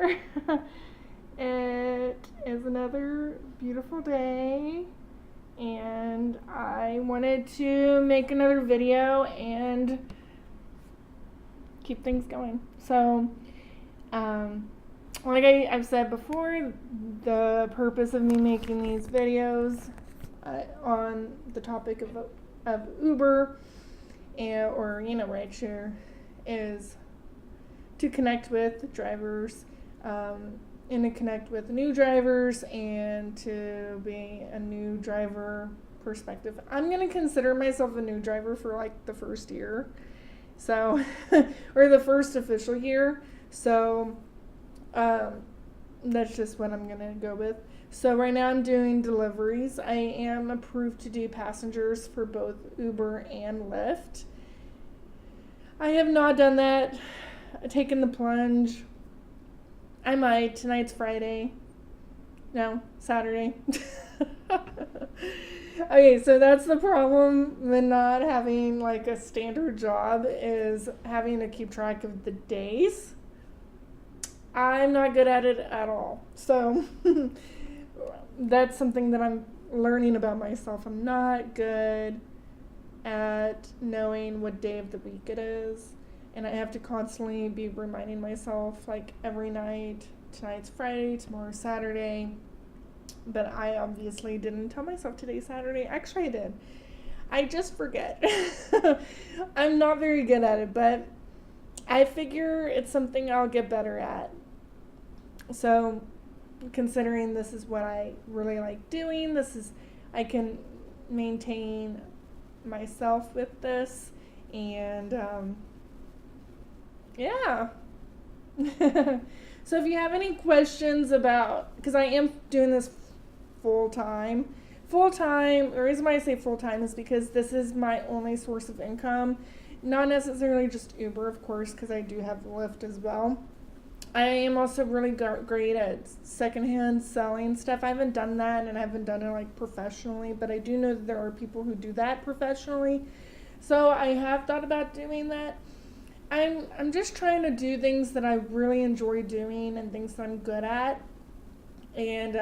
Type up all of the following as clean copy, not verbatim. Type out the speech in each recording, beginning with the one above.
here. It is another beautiful day, and I wanted to make another video and keep things going. So, like I've said before, the purpose of me making these videos on the topic of Uber or rideshare is to connect with drivers and to connect with new drivers and to be a new driver perspective. I'm going to consider myself a new driver for like the first year. So, or the first official year. So, that's just what I'm going to go with. So right now I'm doing deliveries. I am approved to do passengers for both Uber and Lyft. I have not done that. Taken the plunge. I might. Tonight's Friday. No, Saturday. Okay, so that's the problem with not having like a standard job, is having to keep track of the days. I'm not good at it at all. So that's something that I'm learning about myself. I'm not good at knowing what day of the week it is. And I have to constantly be reminding myself, like, every night, tonight's Friday, tomorrow's Saturday. But I obviously didn't tell myself today's Saturday. Actually, I did. I just forget. I'm not very good at it, but I figure it's something I'll get better at. So, considering this is what I really like doing, I can maintain myself with this, and yeah. So if you have any questions about, because I am doing this full-time, the reason why I say full-time is because this is my only source of income, not necessarily just Uber, of course, because I do have Lyft as well. I am also really great at secondhand selling stuff. I haven't done that, and I haven't done it like professionally, but I do know that there are people who do that professionally. So I have thought about doing that. I'm just trying to do things that I really enjoy doing and things that I'm good at, and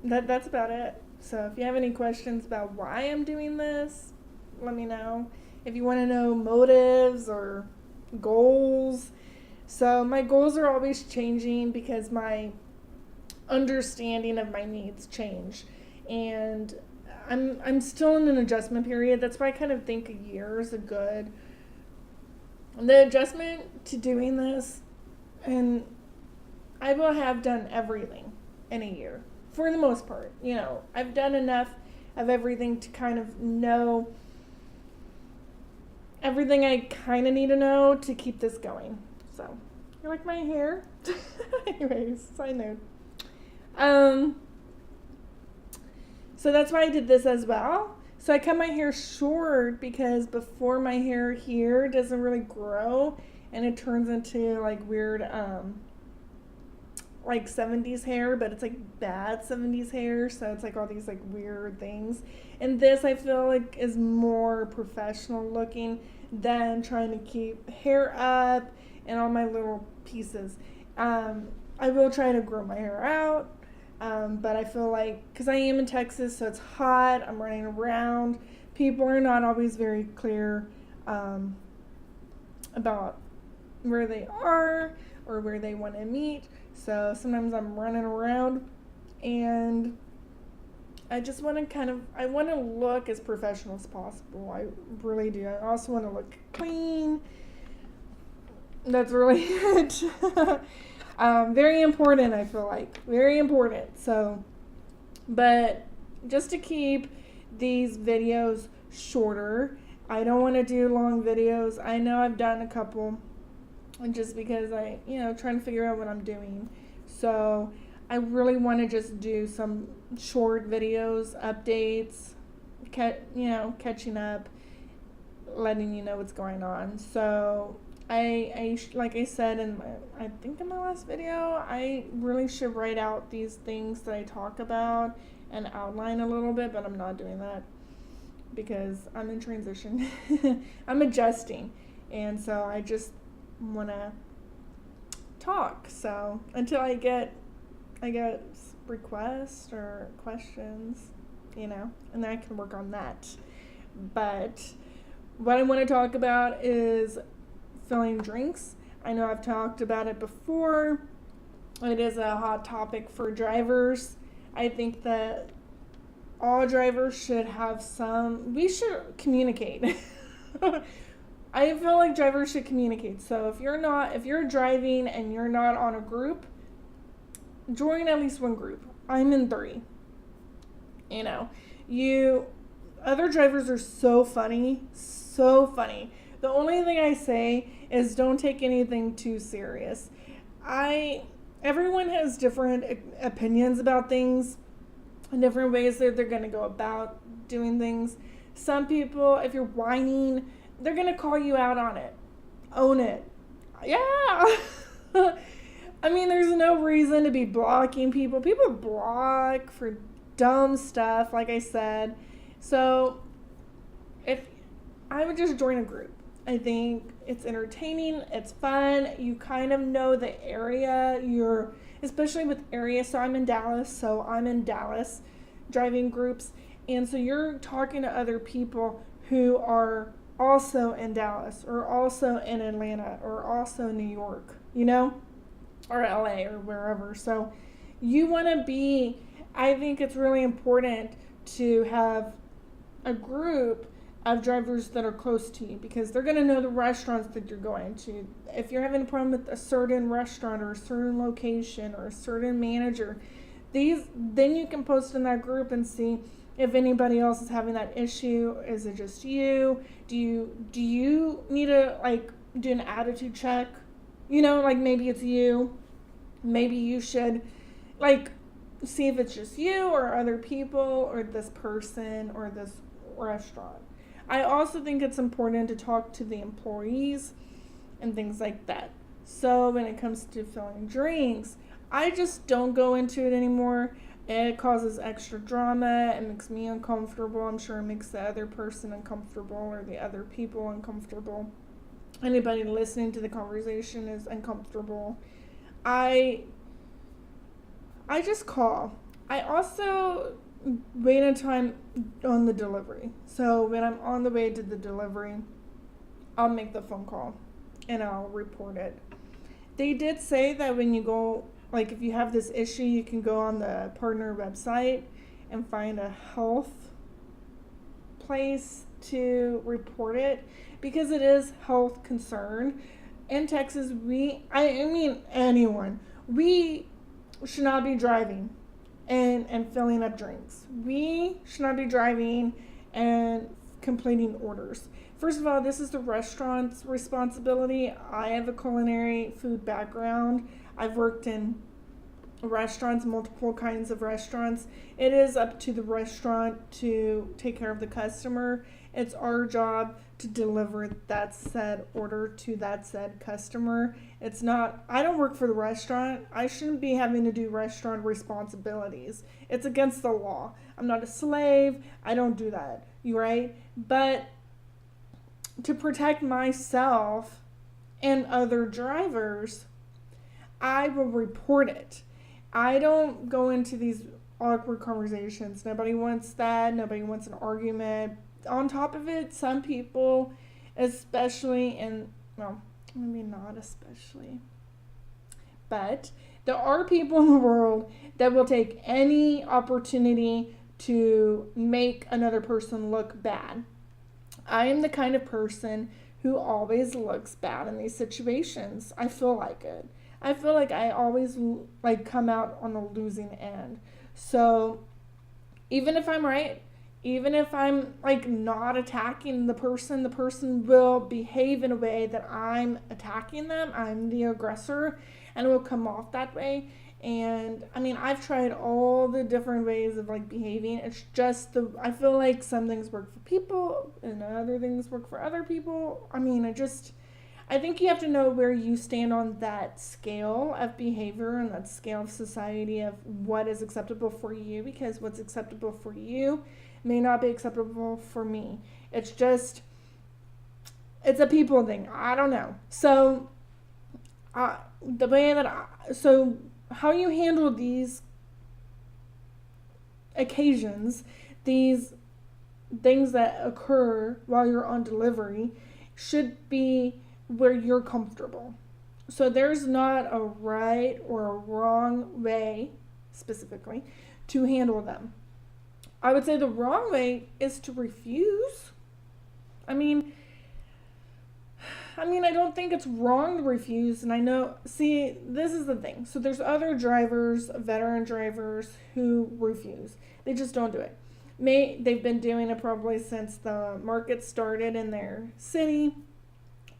that's about it. So if you have any questions about why I'm doing this, let me know. If you want to know motives or goals. So my goals are always changing because my understanding of my needs change, and I'm still in an adjustment period. That's why I kind of think a year is the adjustment to doing this, and I will have done everything in a year for the most part. I've done enough of everything to kind of know everything I kind of need to know to keep this going. So, you like my hair? Anyways, side note. So that's why I did this as well. So I cut my hair short because before my hair here doesn't really grow, and it turns into like weird, like 70s hair, but it's like bad 70s hair. So it's like all these like weird things. And this I feel like is more professional looking than trying to keep hair up and all my little pieces. I will try to grow my hair out. But I feel like, because I am in Texas, so it's hot, I'm running around, people are not always very clear about where they are or where they want to meet, so sometimes I'm running around, and I just want to I want to look as professional as possible. I really do. I also want to look clean. That's really it. Very important, I feel like. Very important. So, but just to keep these videos shorter, I don't want to do long videos. I know I've done a couple, just because trying to figure out what I'm doing. So, I really want to just do some short videos, updates, catching up, letting you know what's going on. So, I like I said in my last video, I really should write out these things that I talk about and outline a little bit, but I'm not doing that because I'm in transition. I'm adjusting, and so I just want to talk. So until I get requests or questions, and then I can work on that. But what I want to talk about is filling drinks. I know I've talked about it before. It is a hot topic for drivers. I think that all drivers should have we should communicate. I feel like drivers should communicate. So if you're driving and you're not on a group, join at least one group. I'm in 3. Other drivers are so funny. The only thing I say is don't take anything too serious. Everyone has different opinions about things, different ways that they're going to go about doing things. Some people, if you're whining, they're going to call you out on it. Own it. Yeah. There's no reason to be blocking people. People block for dumb stuff, like I said. So if I would just join a group. I think it's entertaining, it's fun, you kind of know the area, especially with area, so I'm in Dallas driving groups, and so you're talking to other people who are also in Dallas, or also in Atlanta, or also New York, or LA, or wherever. So I think it's really important to have a group of drivers that are close to you, because they're going to know the restaurants that you're going to. If you're having a problem with a certain restaurant or a certain location or a certain manager, then you can post in that group and see if anybody else is having that issue. Is it just you? Do you need to do an attitude check? Maybe it's you. Maybe you should see if it's just you or other people or this person or this restaurant. I also think it's important to talk to the employees and things like that. So when it comes to filling drinks, I just don't go into it anymore. It causes extra drama. It makes me uncomfortable. I'm sure it makes the other person uncomfortable, or the other people uncomfortable. Anybody listening to the conversation is uncomfortable. I just call. I also wait a time on the delivery. So when I'm on the way to the delivery, I'll make the phone call and I'll report it. They did say that when you go, if you have this issue, you can go on the partner website and find a health place to report it, because it is health concern. In Texas, we should not be driving and filling up drinks. We should not be driving and completing orders. First of all, this is the restaurant's responsibility. I have a culinary food background. I've worked in restaurants, multiple kinds of restaurants. It is up to the restaurant to take care of the customer. It's our job to deliver that said order to that said customer. It's not, I don't work for the restaurant. I shouldn't be having to do restaurant responsibilities. It's against the law. I'm not a slave. I don't do that. You right? But to protect myself and other drivers, I will report it. I don't go into these awkward conversations. Nobody wants that. Nobody wants an argument. On top of it, some people, especially maybe not especially, but there are people in the world that will take any opportunity to make another person look bad. I am the kind of person who always looks bad in these situations. I feel like it. I feel like I always come out on the losing end. So even if I'm right, even if I'm not attacking the person will behave in a way that I'm attacking them. I'm the aggressor, and it will come off that way. And I've tried all the different ways of behaving. It's just I feel like some things work for people and other things work for other people. I think you have to know where you stand on that scale of behavior and that scale of society of what is acceptable for you, because what's acceptable for you may not be acceptable for me. It's a people thing. I don't know. So The way that so how you handle these occasions, these things that occur while you're on delivery, should be where you're comfortable. So there's not a right or a wrong way, specifically, to handle them. I would say the wrong way is to refuse. I mean, I don't think it's wrong to refuse, and I know. See, this is the thing. So there's other drivers, veteran drivers, who refuse. They just don't do it. They've been doing it probably since the market started in their city,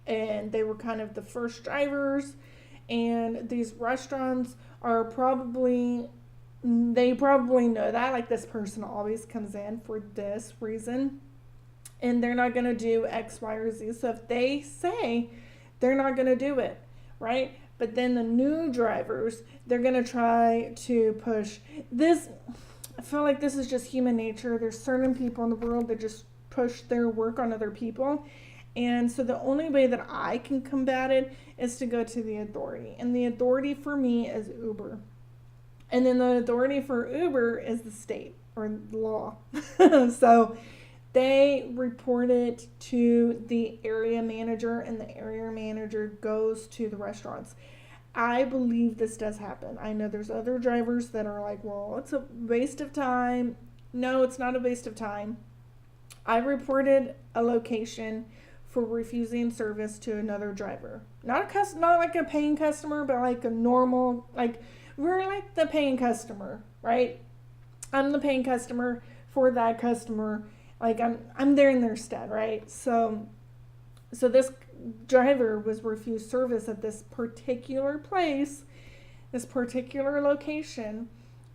and they were kind of the first drivers. And these restaurants are probably they probably know that, like, this person always comes in for this reason, and they're not going to do X, Y, or Z. So if they say they're not going to do it, right? But then the new drivers, they're going to try to push this. I feel like this is just human nature. There's certain people in the world that just push their work on other people. And so the only way that I can combat it is to go to the authority. And the authority for me is Uber. And then the authority for Uber is the state or the law. So they report it to the area manager, and the area manager goes to the restaurants. I believe this does happen. I know there's other drivers that are like, well, it's a waste of time. No, it's not a waste of time. I reported a location for refusing service to another driver. Not like a paying customer, but like a normal, like, we're like the paying customer, right? I'm the paying customer for that customer. Like, I'm there in their stead, right? So this driver was refused service at this particular place, this particular location,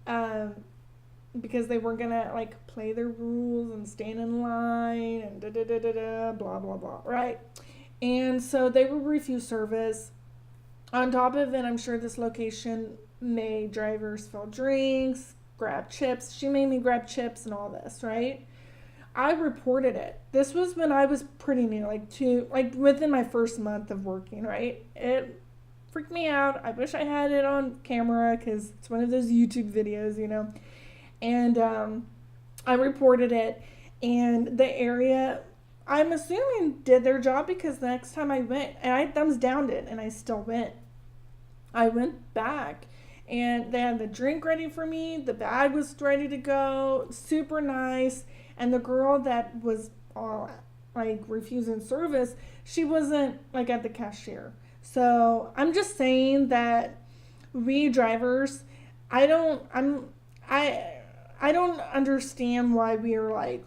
because they were gonna, like, play their rules and stand in line and blah blah blah, right? And so they were refused service. On top of it, I'm sure this location made drivers fill drinks, grab chips. She made me grab chips and all this, right? I reported it. This was when I was pretty new, like within my first month of working, right? It freaked me out. I wish I had it on camera because it's one of those YouTube videos, And I reported it, and the area, I'm assuming, did their job, because the next time I went, and I thumbs downed it, and I still went. I went back, and they had the drink ready for me. The bag was ready to go. Super nice. And the girl that was refusing service, she wasn't like at the cashier. So I'm just saying that we drivers, I don't understand why we are like,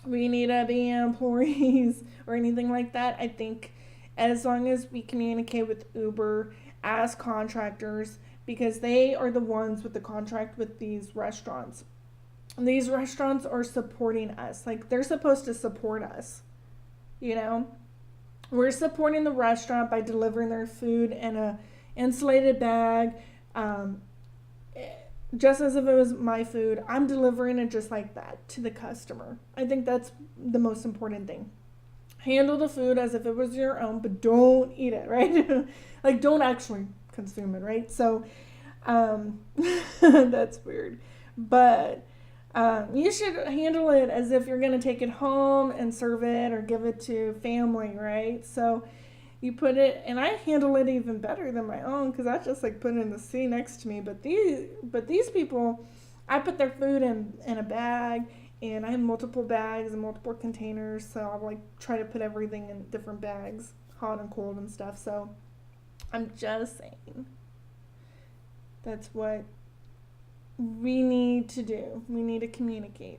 we need to be employees or anything like that. I think as long as we communicate with Uber as contractors, because they are the ones with the contract with these restaurants. These restaurants are supporting us. Like, they're supposed to support us, We're supporting the restaurant by delivering their food in a insulated bag, just as if it was my food. I'm delivering it just like that to the customer. I think that's the most important thing. Handle the food as if it was your own, but don't eat it, right? Like, don't actually consume it, right? So that's weird. But you should handle it as if you're going to take it home and serve it or give it to family, right? So you put it, and I handle it even better than my own, because I just like put it in the sea next to me. But these people, I put their food in a bag, and I have multiple bags and multiple containers, so I'll like try to put everything in different bags, hot and cold and stuff. So I'm just saying, that's what we need to do. We need to communicate.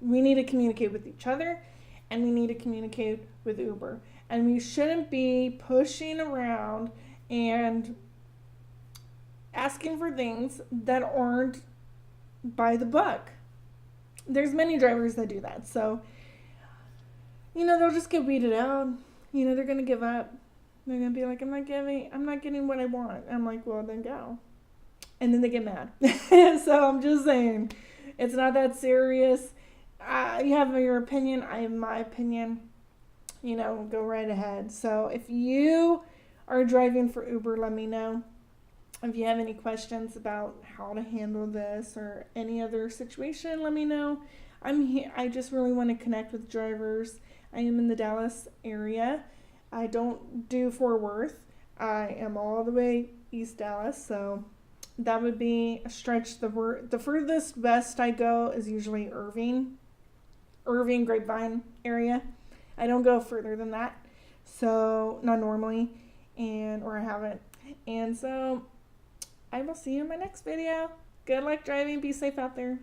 We need to communicate with each other, and we need to communicate with Uber. And we shouldn't be pushing around and asking for things that aren't by the book. There's many drivers that do that. So, they'll just get weeded out. They're going to give up. They're going to be like, I'm not getting what I want. I'm like, well, then go. And then they get mad. So I'm just saying, it's not that serious. You have your opinion. I have my opinion. Go right ahead. So if you are driving for Uber, let me know. If you have any questions about how to handle this or any other situation, let me know. I'm here. I just really want to connect with drivers. I am in the Dallas area. I don't do Fort Worth. I am all the way East Dallas, so that would be a stretch. The furthest west I go is usually Irving, Grapevine area. I don't go further than that, so not normally, or I haven't. And so I will see you in my next video. Good luck driving. Be safe out there.